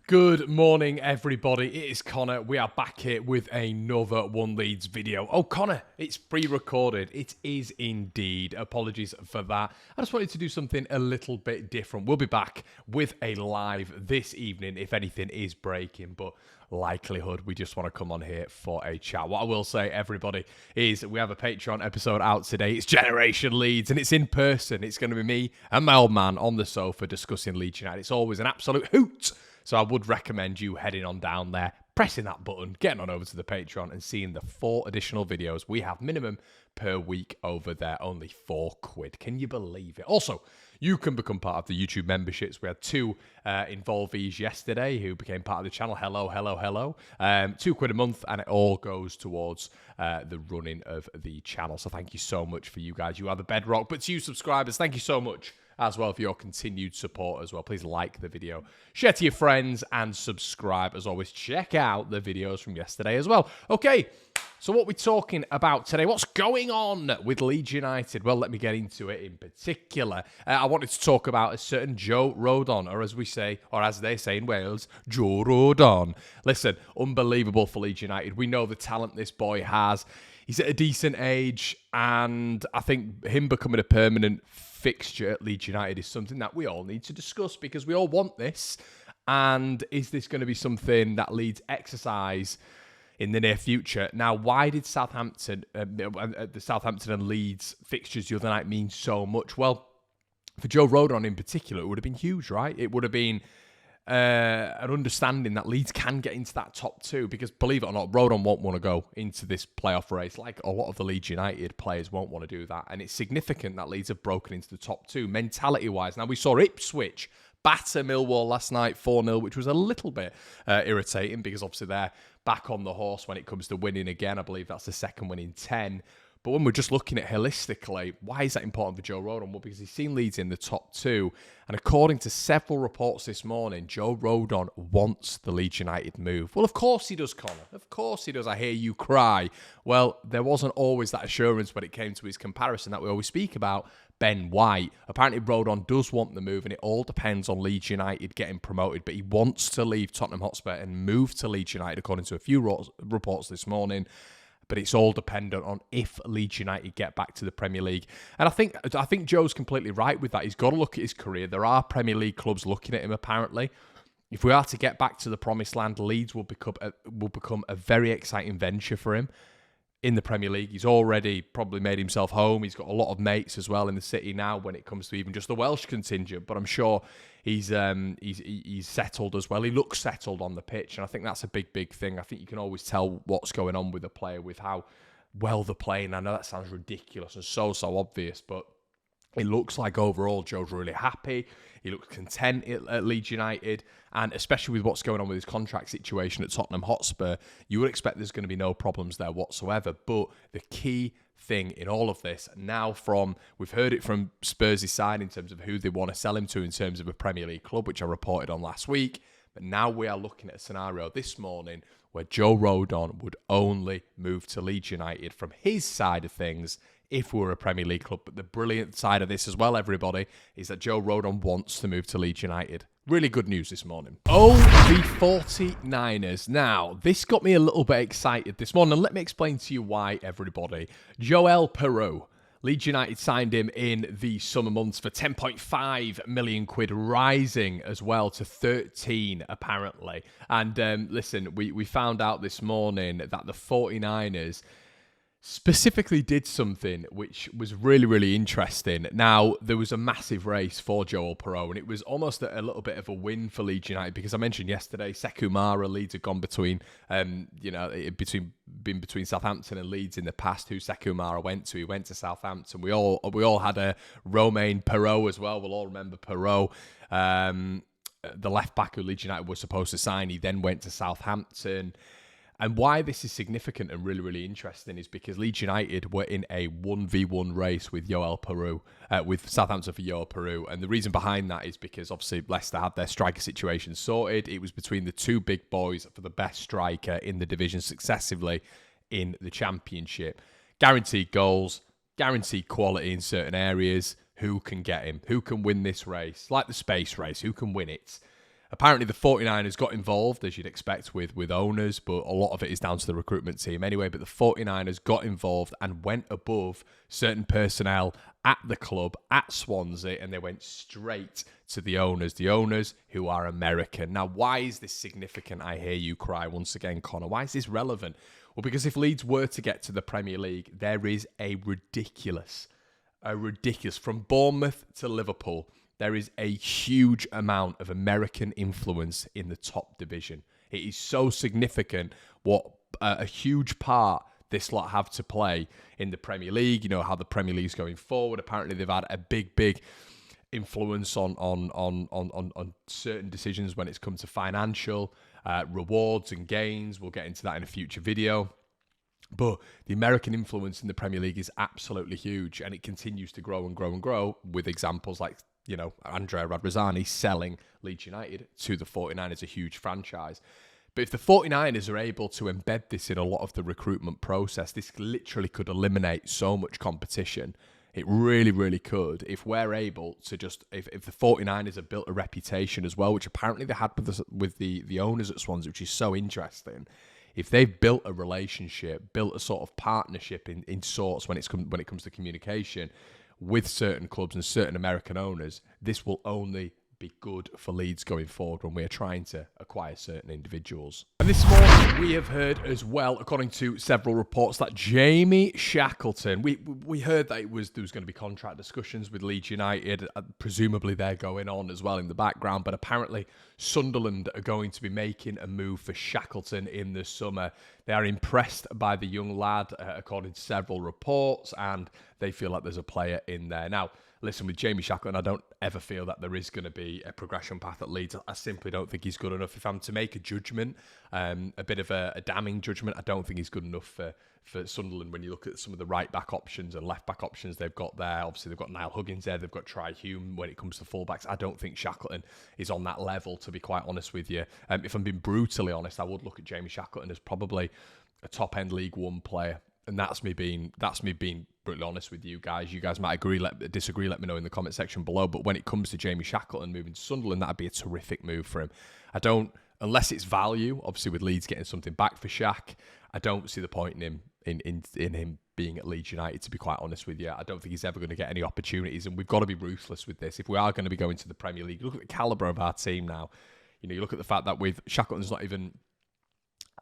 Good morning, everybody. It is Connor. We are back here with another One Leeds video. Oh, Connor, it's pre-recorded. It is indeed. Apologies for that. I just wanted to do something a little bit different. We'll be back with a live this evening if anything is breaking, but likelihood we just want to come on here for a chat. What I will say, everybody, is we have a Patreon episode out today. It's Generation Leeds, and it's in person. It's going to be me and my old man on the sofa discussing Leeds United. It's always an absolute hoot. So I would recommend you heading on down there, pressing that button, getting on over to the Patreon and seeing the 4 additional videos we have minimum per week over there. Only £4. Can you believe it? Also, you can become part of the YouTube memberships. We had 2 involvees yesterday who became part of the channel. Hello. £2 a month, and it all goes towards the running of the channel. So thank you so much for you guys. You are the bedrock. But to you subscribers, thank you so much as well for your continued support as well. Please like the video, share to your friends, and subscribe. As always, check out the videos from yesterday as well. Okay, so what we're talking about today, what's going on with Leeds United? Well, let me get into it in particular. I wanted to talk about a certain Joe Rodon, or as we say, or as they say in Wales, Joe Rodon. Listen, unbelievable for Leeds United. We know the talent this boy has. He's at a decent age, and I think him becoming a permanent fixture at Leeds United is something that we all need to discuss because we all want this. And is this going to be something that Leeds exercise in the near future? Now, why did the Southampton and Leeds fixtures the other night mean so much? Well, for Joe Rodon in particular, it would have been huge, right? It would have been an understanding that Leeds can get into that top 2 because, believe it or not, Rodon won't want to go into this playoff race like a lot of the Leeds United players won't want to do that, and it's significant that Leeds have broken into the top 2 mentality-wise. Now, we saw Ipswich batter Millwall last night 4-0, which was a little bit irritating because obviously they're back on the horse when it comes to winning again. I believe that's the second win in 10. But when we're just looking at holistically, why is that important for Joe Rodon? Well, because he's seen Leeds in the top 2. And according to several reports this morning, Joe Rodon wants the Leeds United move. Well, of course he does, Connor. Of course he does. I hear you cry. Well, there wasn't always that assurance when it came to his comparison that we always speak about, Ben White. Apparently, Rodon does want the move, and it all depends on Leeds United getting promoted. But he wants to leave Tottenham Hotspur and move to Leeds United, according to a few reports this morning. But it's all dependent on if Leeds United get back to the Premier League. And I think Joe's completely right with that. He's got to look at his career. There are Premier League clubs looking at him, apparently. If we are to get back to the promised land, Leeds will become a very exciting venture for him in the Premier League. He's already probably made himself home. He's got a lot of mates as well in the city now when it comes to even just the Welsh contingent. But I'm sure he's settled as well. He looks settled on the pitch, and I think that's a big thing. I think you can always tell what's going on with a player with how well they're playing. I know that sounds ridiculous and so obvious, but it looks like overall Joe's really happy. He looks content at Leeds United, and especially with what's going on with his contract situation at Tottenham Hotspur, you would expect there's going to be no problems there whatsoever. But the key thing in all of this, now we've heard it from Spurs' side in terms of who they want to sell him to in terms of a Premier League club, which I reported on last week, but now we are looking at a scenario this morning where Joe Rodon would only move to Leeds United from his side of things if we were a Premier League club. But the brilliant side of this as well, everybody, is that Joe Rodon wants to move to Leeds United. Really good news this morning. Oh, the 49ers. Now, this got me a little bit excited this morning. Let me explain to you why, everybody. Joel Peru. Leeds United signed him in the summer months for 10.5 million quid, rising as well to 13, apparently. And listen, we found out this morning that the 49ers specifically did something which was really interesting. Now, there was a massive race for Joel Perreault, and it was almost a little bit of a win for Leeds United, because I mentioned yesterday, Sekou Leeds had gone between Southampton and Leeds in the past. Who Sekou went to? He went to Southampton. We all had a Romain Perreault as well. We'll all remember Perreault. The left back who Leeds United was supposed to sign. He then went to Southampton. And why this is significant and really interesting is because Leeds United were in a 1v1 race with with Southampton for Joel Peru. And the reason behind that is because obviously Leicester had their striker situation sorted. It was between the two big boys for the best striker in the division successively in the Championship. Guaranteed goals, guaranteed quality in certain areas. Who can get him? Who can win this race? Like the space race, who can win it? Apparently, the 49ers got involved, as you'd expect, with owners, but a lot of it is down to the recruitment team anyway. But the 49ers got involved and went above certain personnel at the club, at Swansea, and they went straight to the owners who are American. Now, why is this significant? I hear you cry once again, Connor. Why is this relevant? Well, because if Leeds were to get to the Premier League, there is a ridiculous, from Bournemouth to Liverpool, there is a huge amount of American influence in the top division. It is so significant what a huge part this lot have to play in the Premier League. You know, how the Premier League's going forward. Apparently, they've had a big influence on certain decisions when it's come to financial rewards and gains. We'll get into that in a future video. But the American influence in the Premier League is absolutely huge, and it continues to grow and grow and grow, with examples like, you know, Andrea Radrizzani selling Leeds United to the 49ers, a huge franchise. But if the 49ers are able to embed this in a lot of the recruitment process, this literally could eliminate so much competition. It really, really could. If we're able to just, if the 49ers have built a reputation as well, which apparently they had with the owners at Swansea, which is so interesting. If they've built a relationship, built a sort of partnership in sorts when it comes to communication with certain clubs and certain American owners, this will only be good for Leeds going forward when we're trying to acquire certain individuals. And this morning we have heard as well, according to several reports, that Jamie Shackleton, we heard that there was going to be contract discussions with Leeds United, presumably they're going on as well in the background, but apparently Sunderland are going to be making a move for Shackleton in the summer. They are impressed by the young lad, according to several reports, and they feel like there's a player in there. Now, listen, with Jamie Shackleton, I don't ever feel that there is going to be a progression path at Leeds. I simply don't think he's good enough. If I'm to make a judgment, a bit of a damning judgment, I don't think he's good enough for Sunderland when you look at some of the right-back options and left-back options they've got there. Obviously, they've got Niall Huggins there. They've got Tri Hume when it comes to fullbacks. I don't think Shackleton is on that level, to be quite honest with you. If I'm being brutally honest, I would look at Jamie Shackleton as probably a top-end League One player. And that's me being brutally honest with you guys. You guys might disagree, let me know in the comment section below. But when it comes to Jamie Shackleton moving to Sunderland, that'd be a terrific move for him. Unless it's value, obviously with Leeds getting something back for Shaq, I don't see the point in him being at Leeds United, to be quite honest with you. I don't think he's ever going to get any opportunities, and we've got to be ruthless with this. If we are going to be going to the Premier League, look at the calibre of our team now. You know, you look at the fact that with Shackleton's not even...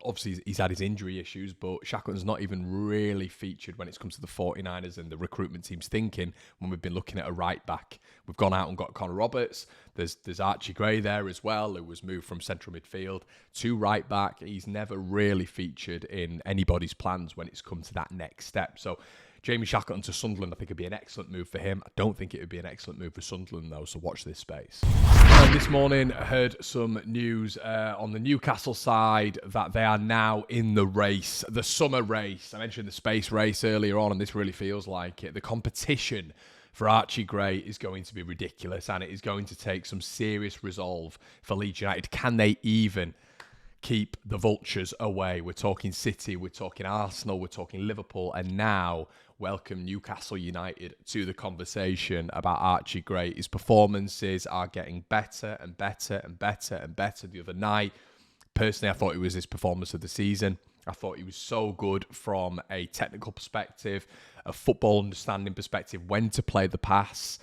Obviously, he's had his injury issues, but Shackleton's not even really featured when it comes to the 49ers and the recruitment team's thinking when we've been looking at a right back. We've gone out and got Connor Roberts. There's Archie Gray there as well, who was moved from central midfield to right back. He's never really featured in anybody's plans when it's come to that next step. So Jamie Shackleton to Sunderland, I think, would be an excellent move for him. I don't think it would be an excellent move for Sunderland, though, so watch this space. And this morning, I heard some news on the Newcastle side that they are now in the race, the summer race. I mentioned the space race earlier on, and this really feels like it. The competition for Archie Gray is going to be ridiculous, and it is going to take some serious resolve for Leeds United. Can they even keep the vultures away? We're talking City, we're talking Arsenal, we're talking Liverpool, and now welcome Newcastle United to the conversation about Archie Gray. His performances are getting better and better and better and better. The other night, personally, I thought it was his performance of the season. I thought he was so good from a technical perspective, a football understanding perspective, when to play the pass.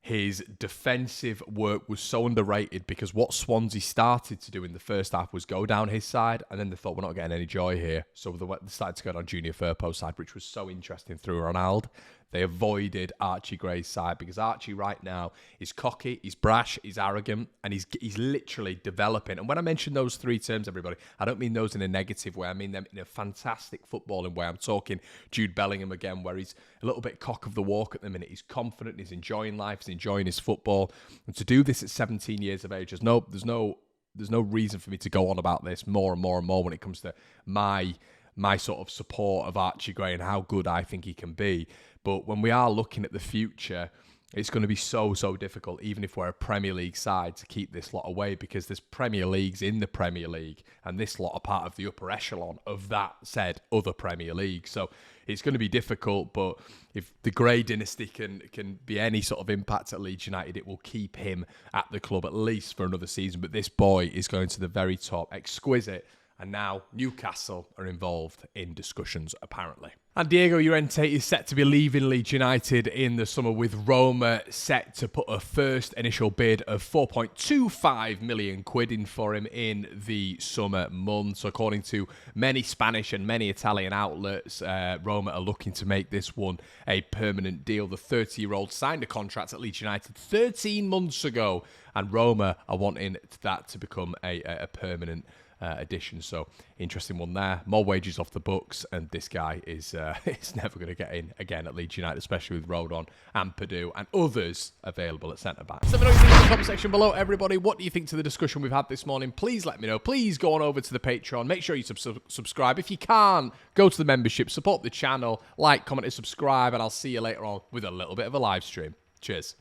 His defensive work was so underrated because what Swansea started to do in the first half was go down his side, and then they thought, we're not getting any joy here. So they started to go down Junior Firpo's side, which was so interesting through Ronaldo. They avoided Archie Gray's side because Archie right now is cocky, he's brash, he's arrogant, and he's literally developing. And when I mention those three terms, everybody, I don't mean those in a negative way. I mean them in a fantastic footballing way. I'm talking Jude Bellingham again, where he's a little bit cock of the walk at the minute. He's confident, he's enjoying life, he's enjoying his football. And to do this at 17 years of age, there's no reason for me to go on about this more and more and more when it comes to my sort of support of Archie Gray and how good I think he can be. But when we are looking at the future, It's going to be so difficult, even if we're a Premier League side, to keep this lot away, because there's Premier Leagues in the Premier League, and this lot are part of the upper echelon of that said other Premier League. So it's going to be difficult, but if the Gray dynasty can be any sort of impact at Leeds United, it will keep him at the club at least for another season. But this boy is going to the very top. Exquisite. And now Newcastle are involved in discussions, apparently. And Diego Llorente is set to be leaving Leeds United in the summer, with Roma set to put a first initial bid of 4.25 million quid in for him in the summer months. According to many Spanish and many Italian outlets, Roma are looking to make this one a permanent deal. The 30-year-old signed a contract at Leeds United 13 months ago, and Roma are wanting that to become a permanent addition. So interesting one there. More wages off the books, and this guy is never going to get in again at Leeds United, especially with Rodon and Purdue and others available at centre back. So let me know what you think in the comment section below, everybody. What do you think to the discussion we've had this morning? Please let me know. Please go on over to the Patreon. Make sure you subscribe. If you can't, go to the membership, support the channel, like, comment and subscribe, and I'll see you later on with a little bit of a live stream. Cheers.